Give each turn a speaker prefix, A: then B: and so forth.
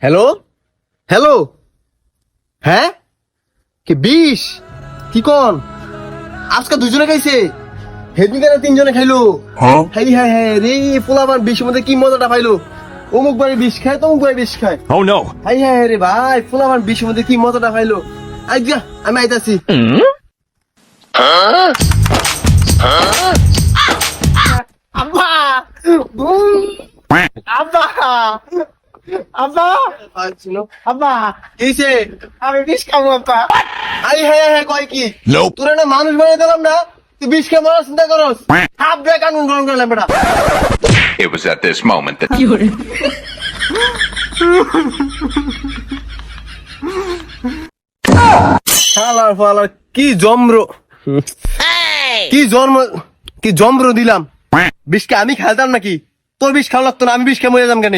A: Hello hello, হ্যাঁ কি বিষ? কি কন আজকে দুজনে খাইছে, হেদিনকে তিনজনে খাইলো। হ্যাঁ হ্যাঁ হ্যাঁ রে, পোলাবার বিষের মধ্যে কি মজাটা পাইলো। অমুক বাড়ি বিষ খায়, তমুক বাড়ি বিষ খায়।
B: Oh no!
A: হ্যাঁ হ্যাঁ রে ভাই, পোলাবার বিষের মধ্যে কি মজাটা পাইলো। আজ্ঞা আমি আইতাছি। আব্বা আব্বা আব্বা আব্বা কিছে, আমি বিষ খাবো আব্বা। আই হ্যাঁ হ্যাঁ কয় কি,
B: Nope.
A: তোরা না মানুষ বানিয়ে দিলাম না, তুই বিষ খেয়ে মরার চিন্তা করস। হাফ ব্রেক কানুন গ্রহণ করলাম বেটা।
B: It was at this moment that
A: হালার ফালার কি জমরো, কি জন্ম, কি জমরো দিলাম। বিষকে আমি খেলতাম নাকি? তোর বিষ খাওয়া লাগতো না, আমি বিষ খেয়ে মরে যাম কেন?